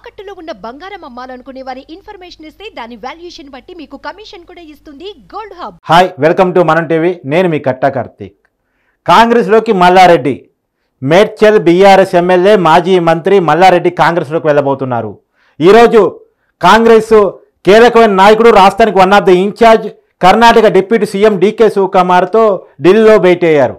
తాకట్టులో ఉన్న బంగారం అమ్మాలనుకునే వారి ఇన్ఫర్మేషన్ ఇస్తే దాని వాల్యుయేషన్ బట్టి మీకు కమిషన్ కూడా ఇస్తుంది gold hub. Hi, welcome to మనం టీవీ. నేను మీ కట్టా కార్తీక్. కాంగ్రెస్లోకి మల్లారెడ్డి, మేడ్చల్ బీఆర్ఎస్ ఎమ్మెల్యే మాజీ మంత్రి మల్లారెడ్డి కాంగ్రెస్లోకి వెళ్ళబోతున్నారు. ఈరోజు కాంగ్రెస్ కీలకమైన నాయకుడు, రాష్ట్రానికి one of the in charge Karnataka deputy CM DK శివకుమార్తో ఢిల్లీలో భేటీ అయ్యారు.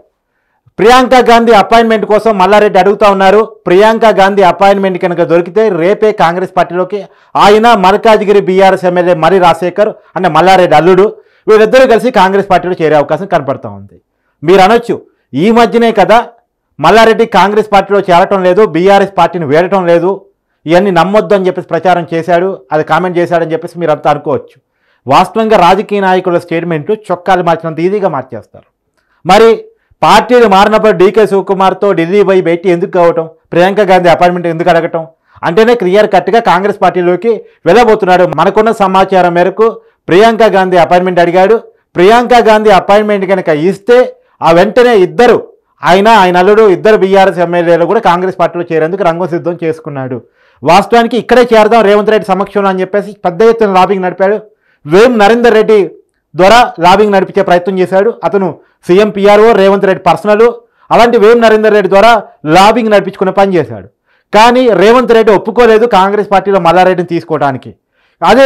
ప్రియాంక గాంధీ అపాయింట్మెంట్ కోసం మల్లారెడ్డి అడుగుతూ ఉన్నారు. ప్రియాంక గాంధీ అపాయింట్మెంట్ కనుక దొరికితే రేపే కాంగ్రెస్ పార్టీలోకి ఆయన, మల్కాజ్గిరి బీఆర్ఎస్ ఎమ్మెల్యే మరి రాజశేఖర్ అంటే మల్లారెడ్డి అల్లుడు, వీళ్ళిద్దరూ కలిసి కాంగ్రెస్ పార్టీలో చేరే అవకాశం కనపడుతూ ఉంది. మీరు అనొచ్చు, ఈ మధ్యనే కదా మల్లారెడ్డి కాంగ్రెస్ పార్టీలో చేరటం లేదు, బీఆర్ఎస్ పార్టీని వేడటం లేదు, ఇవన్నీ నమ్మొద్దు అని చెప్పేసి ప్రచారం చేశాడు, అది కామెంట్ చేశాడని చెప్పేసి మీరు అంతా అనుకోవచ్చు. వాస్తవంగా రాజకీయ నాయకుల స్టేట్మెంట్లు చొక్కాలు మార్చినంత ఈజీగా మార్చేస్తారు. మరి పార్టీలు మారినప్పుడు డీకే శివకుమార్తో ఢిల్లీ పోయి భేటీ ఎందుకు కావటం, ప్రియాంక గాంధీ అపాయింట్మెంట్ ఎందుకు అడగటం అంటేనే క్లియర్ కట్గా కాంగ్రెస్ పార్టీలోకి వెళ్ళబోతున్నాడు. మనకున్న సమాచారం మేరకు ప్రియాంక గాంధీ అపాయింట్మెంట్ అడిగాడు. ప్రియాంక గాంధీ అపాయింట్మెంట్ కనుక ఇస్తే ఆ వెంటనే ఇద్దరు, ఆయన అల్లుడు, ఇద్దరు బీఆర్ఎస్ ఎమ్మెల్యేలు కూడా కాంగ్రెస్ పార్టీలో చేరేందుకు రంగం సిద్ధం చేసుకున్నాడు. వాస్తవానికి ఇక్కడే చేరదాం రేవంత్ రెడ్డి సమక్షంలో అని చెప్పేసి పెద్ద ఎత్తున లాబింగ్ నడిపాడు. వేం నరేందర్ రెడ్డి ద్వారా లాబింగ్ నడిపించే ప్రయత్నం చేశాడు. అతను CM PRO, Revanth Reddy personal. అలాంటి వేం నరేందర్ రెడ్డి ద్వారా లాబింగ్ నడిపించుకునే పని చేశాడు. కానీ రేవంత్ రెడ్డి ఒప్పుకోలేదు కాంగ్రెస్ పార్టీలో మల్లారెడ్డిని తీసుకోవడానికి. అదే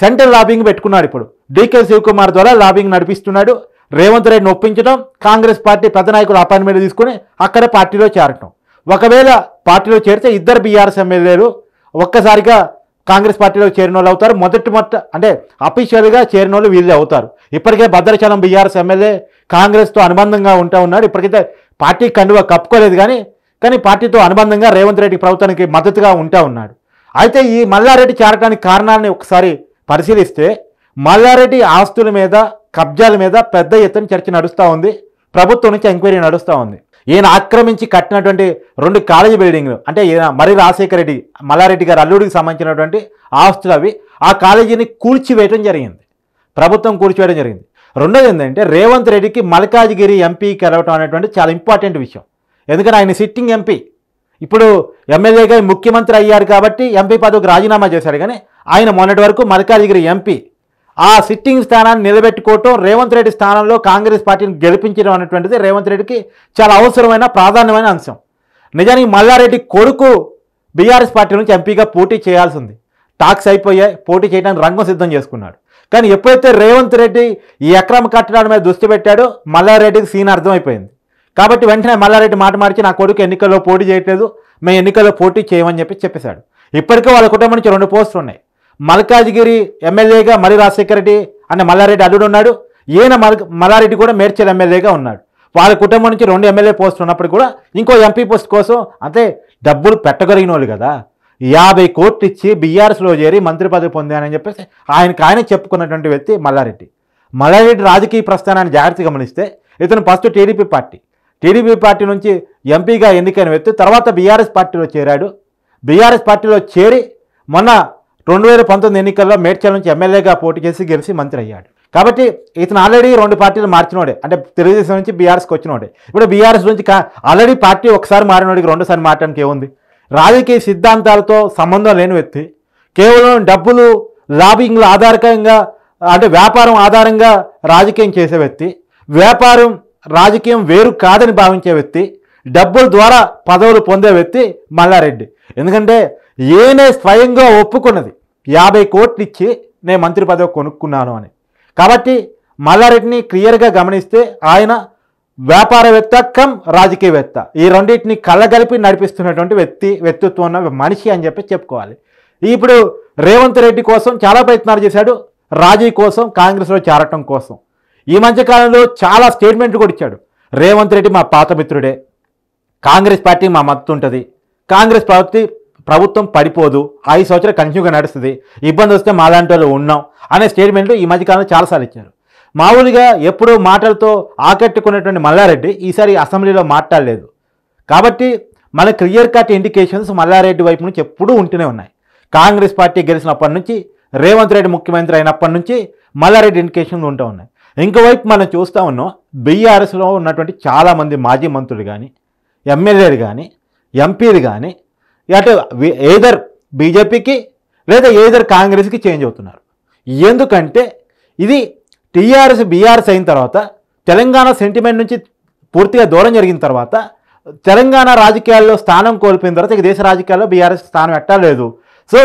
సెంట్రల్ లాబింగ్ పెట్టుకున్నాడు. ఇప్పుడు డీకే శివకుమార్ ద్వారా లాబింగ్ నడిపిస్తున్నాడు. రేవంత్ రెడ్డిని ఒప్పించడం, కాంగ్రెస్ పార్టీ పెద్ద నాయకులు అపాయింట్మెంట్ తీసుకుని అక్కడ పార్టీలో చేరటం. ఒకవేళ పార్టీలో చేరితే ఇద్దరు బీఆర్ఎస్ ఎమ్మెల్యేలు ఒక్కసారిగా కాంగ్రెస్ పార్టీలో చేరిన వాళ్ళు అవుతారు. మొదటి అంటే అఫీషియల్గా చేరిన వాళ్ళు వీళ్ళే అవుతారు. ఇప్పటికే భద్రాచలం బీఆర్ఎస్ ఎమ్మెల్యే కాంగ్రెస్తో అనుబంధంగా ఉన్నాడు. ఇప్పటికైతే పార్టీ కండువా కప్పుకోలేదు, కానీ పార్టీతో అనుబంధంగా రేవంత్ రెడ్డి ప్రభుత్వానికి మద్దతుగా ఉన్నాడు. అయితే ఈ మల్లారెడ్డి చేరడానికి కారణాన్ని ఒకసారి పరిశీలిస్తే మల్లారెడ్డి ఆస్తుల మీద, కబ్జాల మీద పెద్ద ఎత్తున చర్చ నడుస్తూ ఉంది. ప్రభుత్వం నుంచి ఎంక్వైరీ నడుస్తూ ఉంది. ఈయన ఆక్రమించి కట్టినటువంటి 2 కాలేజీ బిల్డింగ్లు, అంటే ఈయన మరి రాజశేఖర రెడ్డి మల్లారెడ్డి గారి అల్లుడికి సంబంధించినటువంటి ఆస్తులు అవి, ఆ కాలేజీని కూల్చివేయడం జరిగింది. ప్రభుత్వం కూల్చివేయడం జరిగింది. రెండోది ఏంటంటే రేవంత్ రెడ్డికి మల్కాజ్గిరి ఎంపీకి వెళ్ళవటం అనేటువంటి చాలా ఇంపార్టెంట్ విషయం. ఎందుకంటే ఆయన సిట్టింగ్ ఎంపీ, ఇప్పుడు ఎమ్మెల్యేగా ముఖ్యమంత్రి అయ్యారు కాబట్టి ఎంపీ పదవికి రాజీనామా చేశాడు. కానీ ఆయన మొన్నటి వరకు మల్కాజ్గిరి ఎంపీ. ఆ సిట్టింగ్ స్థానాన్ని నిలబెట్టుకోవటం, రేవంత్ రెడ్డి స్థానంలో కాంగ్రెస్ పార్టీని గెలిపించడం అనేటువంటిది రేవంత్ రెడ్డికి చాలా అవసరమైన, ప్రాధాన్యమైన అంశం. నిజానికి మల్లారెడ్డి కొడుకు బీఆర్ఎస్ పార్టీ నుంచి ఎంపీగా పోటీ చేయాల్సింది. టాక్స్ అయిపోయాయి, పోటీ చేయడానికి రంగం సిద్ధం చేసుకున్నాడు. కానీ ఎప్పుడైతే రేవంత్ రెడ్డి ఈ అక్రమ కట్టడాల మీద దృష్టి పెట్టాడో మల్లారెడ్డికి సీన్ అర్థమైపోయింది. కాబట్టి వెంటనే మల్లారెడ్డి మాట మార్చి నా కొడుకు ఎన్నికల్లో పోటీ చేయట్లేదు, మేము ఎన్నికల్లో పోటీ చేయమని చెప్పేశాడు. ఇప్పటికే వాళ్ళ కుటుంబం నుంచి 2 పోస్టులు ఉన్నాయి. మల్కాజ్గిరి ఎమ్మెల్యేగా మరి రాజశేఖర రెడ్డి అనే మల్లారెడ్డి అల్లుడు ఉన్నాడు. ఈయన మల్లారెడ్డి కూడా మేడ్చల్ ఎమ్మెల్యేగా ఉన్నాడు. వాళ్ళ కుటుంబం నుంచి 2 ఎమ్మెల్యే పోస్టులు ఉన్నప్పుడు కూడా ఇంకో ఎంపీ పోస్ట్ కోసం అంటే డబ్బులు పెట్టగలిగిన వాళ్ళు కదా, 50 కోట్లు ఇచ్చి బీఆర్ఎస్లో చేరి మంత్రి పదవి పొందానని చెప్పేసి ఆయన చెప్పుకున్నటువంటి వ్యక్తి మల్లారెడ్డి రాజకీయ ప్రస్థానాన్ని జాగ్రత్తగా గమనిస్తే ఇతను ఫస్ట్ టీడీపీ పార్టీ నుంచి ఎంపీగా ఎన్నికైన వ్యక్తి. తర్వాత బీఆర్ఎస్ పార్టీలో చేరాడు. బీఆర్ఎస్ పార్టీలో చేరి మొన్న 2019 ఎన్నికల్లో మేడ్చల్ నుంచి ఎమ్మెల్యేగా పోటీ చేసి గెలిచి మంత్రి అయ్యాడు. కాబట్టి ఇతను ఆల్రెడీ 2 పార్టీలు మార్చినోడే, అంటే తెలుగుదేశం నుంచి బీఆర్ఎస్కి వచ్చినోడే. ఇప్పుడు బీఆర్ఎస్ నుంచి ఆల్రెడీ పార్టీ ఒకసారి మారినోడికి 2సారి మారడానికి ఏముంది? రాజకీయ సిద్ధాంతాలతో సంబంధం లేని వ్యక్తి, కేవలం డబ్బులు, లాబింగ్ల ఆధారంగా, అంటే వ్యాపారం ఆధారంగా రాజకీయం చేసే వ్యక్తి, వ్యాపారం రాజకీయం వేరు కాదని భావించే వ్యక్తి, డబ్బుల ద్వారా పదవులు పొందే వ్యక్తి మల్లారెడ్డి. ఎందుకంటే ఈయనే స్వయంగా ఒప్పుకున్నది 50 కోట్లు ఇచ్చి నేను మంత్రి పదవి కొనుక్కున్నాను అని. కాబట్టి మల్లారెడ్డిని క్లియర్గా గమనిస్తే ఆయన వ్యాపారవేత్త కమ్ రాజకీయవేత్త, ఈ రెండింటిని కళ్ళగలిపి నడిపిస్తున్నటువంటి వ్యక్తిత్వం ఉన్న మనిషి అని చెప్పుకోవాలి. ఇప్పుడు రేవంత్ రెడ్డి కోసం చాలా ప్రయత్నాలు చేశాడు, రాజీ కోసం, కాంగ్రెస్లో చేరటం కోసం. ఈ మధ్యకాలంలో చాలా స్టేట్మెంట్లు కూడా ఇచ్చాడు. రేవంత్ రెడ్డి మా పాత మిత్రుడే, కాంగ్రెస్ పార్టీ మా మద్దతు ఉంటుంది, కాంగ్రెస్ ప్రభుత్వం పడిపోదు, 5 సంవత్సరాలు కంటిన్యూగా నడుస్తుంది, ఇబ్బంది వస్తే మాలాంటి వాళ్ళు ఉన్నాం అనే స్టేట్మెంట్లు ఈ మధ్యకాలంలో చాలాసార్లు ఇచ్చారు. మామూలుగా ఎప్పుడూ మాటలతో ఆకట్టుకున్నటువంటి మల్లారెడ్డి ఈసారి అసెంబ్లీలో మాట్లాడలేదు. కాబట్టి మన క్లియర్ కట్ ఇండికేషన్స్ మల్లారెడ్డి వైపు నుంచి ఎప్పుడూ ఉంటూనే ఉన్నాయి. కాంగ్రెస్ పార్టీ గెలిచినప్పటి నుంచి, రేవంత్ రెడ్డి ముఖ్యమంత్రి అయినప్పటి నుంచి మల్లారెడ్డి ఇండికేషన్స్ ఉంటూ ఉన్నాయి. ఇంకోవైపు మనం చూస్తూ ఉన్నాం, బీఆర్ఎస్లో ఉన్నటువంటి చాలామంది మాజీ మంత్రులు కానీ, ఎమ్మెల్యేలు కానీ, ఎంపీలు కానీ, అంటే ఎయిదర్ బీజేపీకి లేదా ఏదర్ కాంగ్రెస్కి చేంజ్ అవుతున్నారు. ఎందుకంటే ఇది టీఆర్ఎస్ బీఆర్ఎస్ అయిన తర్వాత తెలంగాణ సెంటిమెంట్ నుంచి పూర్తిగా దూరం జరిగిన తర్వాత తెలంగాణ రాజకీయాల్లో స్థానం కోల్పోయిన తర్వాత ఇక దేశ రాజకీయాల్లో బీఆర్ఎస్ స్థానం ఎట్టలేదు. సో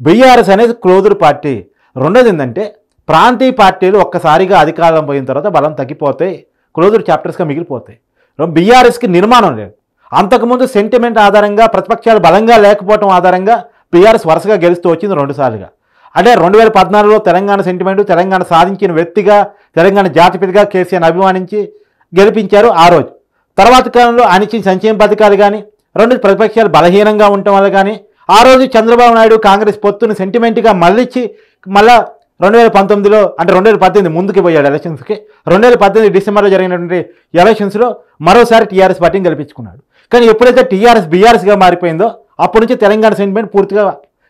బీఆర్ఎస్ అనేది క్లోజ్డ్ పార్టీ. రెండోది ఏంటంటే ప్రాంతీయ పార్టీలు ఒక్కసారిగా అధికారం పోయిన తర్వాత బలం తగ్గిపోతాయి, క్లోజ్డ్ చాప్టర్స్గా మిగిలిపోతాయి. బీఆర్ఎస్కి నిర్మాణం లేదు. అంతకుముందు సెంటిమెంట్ ఆధారంగా ప్రతిపక్షాలు బలంగా లేకపోవడం ఆధారంగా బీఆర్ఎస్ వరుసగా గెలుస్తూ వచ్చింది 2 సార్లుగా. అంటే 2014లో తెలంగాణ సెంటిమెంటు, తెలంగాణ సాధించిన వ్యక్తిగా, తెలంగాణ జాతిపితగా కేసీఆర్ని అభిమానించి గెలిపించారు ఆ రోజు. తర్వాత కాలంలో ఆయన ఇచ్చిన సంక్షేమ పథకాలు కానీ, రెండు ప్రతిపక్షాలు బలహీనంగా ఉండటం వల్ల కానీ ఆ రోజు చంద్రబాబు నాయుడు కాంగ్రెస్ పొత్తుని సెంటిమెంట్గా మళ్ళించి మళ్ళా 2019లో అంటే 2018 ముందుకు పోయాడు ఎలక్షన్స్కి. 2018 డిసెంబర్లో జరిగినటువంటి ఎలక్షన్స్లో మరోసారి టీఆర్ఎస్ పార్టీని గెలిపించుకున్నాడు. కానీ ఎప్పుడైతే టీఆర్ఎస్ బీఆర్ఎస్గా మారిపోయిందో అప్పటి నుంచి తెలంగాణ సెంటిమెంట్ పూర్తిగా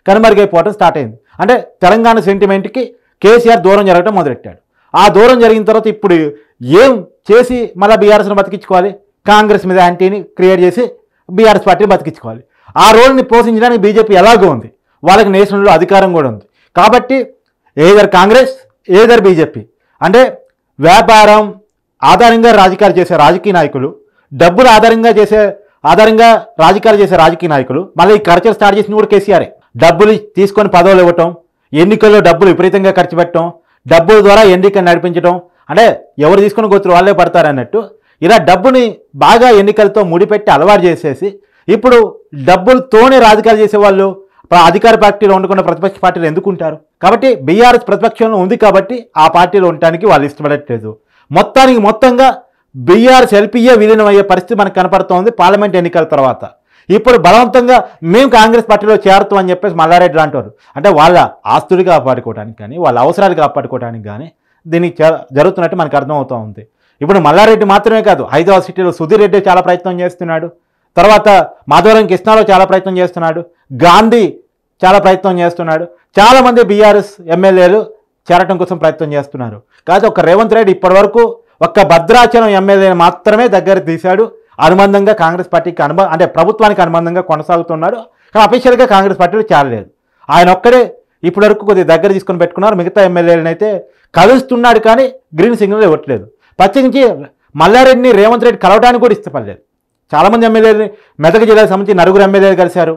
కనుమరుగైపోవడం స్టార్ట్ అయింది. అంటే తెలంగాణ సెంటిమెంట్కి కేసీఆర్ దూరం జరగడం మొదలెట్టాడు. ఆ దూరం జరిగిన తర్వాత ఇప్పుడు ఏం చేసి మళ్ళీ బీఆర్ఎస్ని బతికించుకోవాలి? కాంగ్రెస్ మీద యాంటీని క్రియేట్ చేసి బీఆర్ఎస్ పార్టీని బతికించుకోవాలి. ఆ రోల్ని పోషించడానికి బీజేపీ ఎలాగో ఉంది, వాళ్ళకి నేషనల్లో అధికారం కూడా ఉంది. కాబట్టి ఏదర్ కాంగ్రెస్ ఏదర్ బీజేపీ అంటే వ్యాపారం ఆధారంగా రాజకీయాలు చేసే రాజకీయ నాయకులు, డబ్బులు ఆధారంగా రాజకీయాలు చేసే రాజకీయ నాయకులు మళ్ళీ ఈ ఖర్చులు స్టార్ట్ చేసిన కూడా కేసీఆరే. డబ్బులు తీసుకొని పదవులు ఇవ్వటం, ఎన్నికల్లో డబ్బులు విపరీతంగా ఖర్చు పెట్టడం, డబ్బుల ద్వారా ఎన్నికలు నడిపించడం, అంటే ఎవరు తీసుకొని గొత్తులు వాళ్ళే పడతారు అన్నట్టు ఇలా డబ్బుని బాగా ఎన్నికలతో ముడిపెట్టి అలవాటు చేసేసి ఇప్పుడు డబ్బులతోనే రాజకీయాలు చేసేవాళ్ళు అధికార పార్టీలో ఉండకుండా ప్రతిపక్ష పార్టీలు ఎందుకు ఉంటారు? కాబట్టి బీఆర్ఎస్ ప్రతిపక్షంలో ఉంది కాబట్టి ఆ పార్టీలో ఉండటానికి వాళ్ళు ఇష్టపడట్లేదు. మొత్తంగా బీఆర్ఎస్ ఎల్పీఏ విలీనం అయ్యే పరిస్థితి మనకు కనపడుతోంది పార్లమెంట్ ఎన్నికల తర్వాత. ఇప్పుడు బలవంతంగా మేము కాంగ్రెస్ పార్టీలో చేరుతాం అని చెప్పేసి మల్లారెడ్డి లాంటి వారు అంటే వాళ్ళ ఆస్తులు కాపాడుకోవడానికి కానీ వాళ్ళ అవసరాలు కాపాడుకోవడానికి కానీ దీనికి జరుగుతున్నట్టు మనకు అర్థమవుతూ ఉంది. ఇప్పుడు మల్లారెడ్డి మాత్రమే కాదు, హైదరాబాద్ సిటీలో సుధీర్ రెడ్డి చాలా ప్రయత్నం చేస్తున్నాడు, తర్వాత మాధవరం కృష్ణాలో చాలా ప్రయత్నం చేస్తున్నాడు, గాంధీ చాలా ప్రయత్నం చేస్తున్నాడు, చాలామంది బీఆర్ఎస్ ఎమ్మెల్యేలు చేరటం కోసం ప్రయత్నం చేస్తున్నారు. కాదు ఒక్క రేవంత్ రెడ్డి ఇప్పటివరకు ఒక్క భద్రాచలం ఎమ్మెల్యేని మాత్రమే దగ్గర తీశాడు. అనుబంధంగా కాంగ్రెస్ పార్టీకి అంటే ప్రభుత్వానికి అనుబంధంగా కొనసాగుతున్నాడు. కానీ అఫీషియల్గా కాంగ్రెస్ పార్టీలో చేరలేదు. ఆయన ఒక్కడే ఇప్పటివరకు కొద్దిగా దగ్గర తీసుకొని పెట్టుకున్నారు. మిగతా ఎమ్మెల్యేలను అయితే కలుస్తున్నాడు కానీ గ్రీన్ సిగ్నల్ ఇవ్వట్లేదు. ప్రత్యేకించి మల్లారెడ్డిని రేవంత్ రెడ్డి కలవడానికి కూడా ఇష్టపడలేదు. చాలామంది ఎమ్మెల్యేలు మెదక్ జిల్లాకు సంబంధించి 9 ఎమ్మెల్యేలు కలిశారు,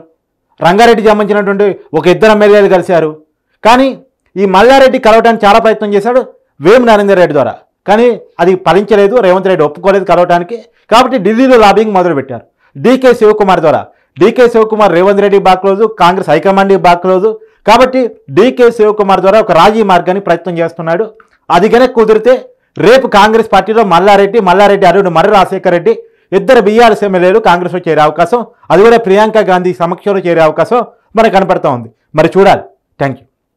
రంగారెడ్డికి సంబంధించినటువంటి 1-2 ఎమ్మెల్యేలు కలిశారు. కానీ ఈ మల్లారెడ్డి కలవడానికి చాలా ప్రయత్నం చేశాడు వేము నరేందర్ రెడ్డి ద్వారా, కానీ అది ఫలించలేదు. రేవంత్ రెడ్డి ఒప్పుకోలేదు కలవడానికి. కాబట్టి ఢిల్లీలో లాబింగ్ మొదలుపెట్టారు డీకే శివకుమార్ ద్వారా. డీకే శివకుమార్ రేవంత్ రెడ్డి బాగా క్లోజు, కాంగ్రెస్ హైకమాండ్కి బాగా క్లోజు. కాబట్టి డీకే శివకుమార్ ద్వారా ఒక రాజీ మార్గాన్ని ప్రయత్నం చేస్తున్నాడు. అది కనుక కుదిరితే రేపు కాంగ్రెస్ పార్టీలో మల్లారెడ్డి అరుడు మర్రి రాజశేఖర రెడ్డి 2 బీఆర్ఎస్ ఎమ్మెల్యేలు కాంగ్రెస్లో చేరే అవకాశం, అది కూడా ప్రియాంక గాంధీ సమక్షంలో చేరే అవకాశం మనకు కనపడతా ఉంది. మరి చూడాలి. Thank you.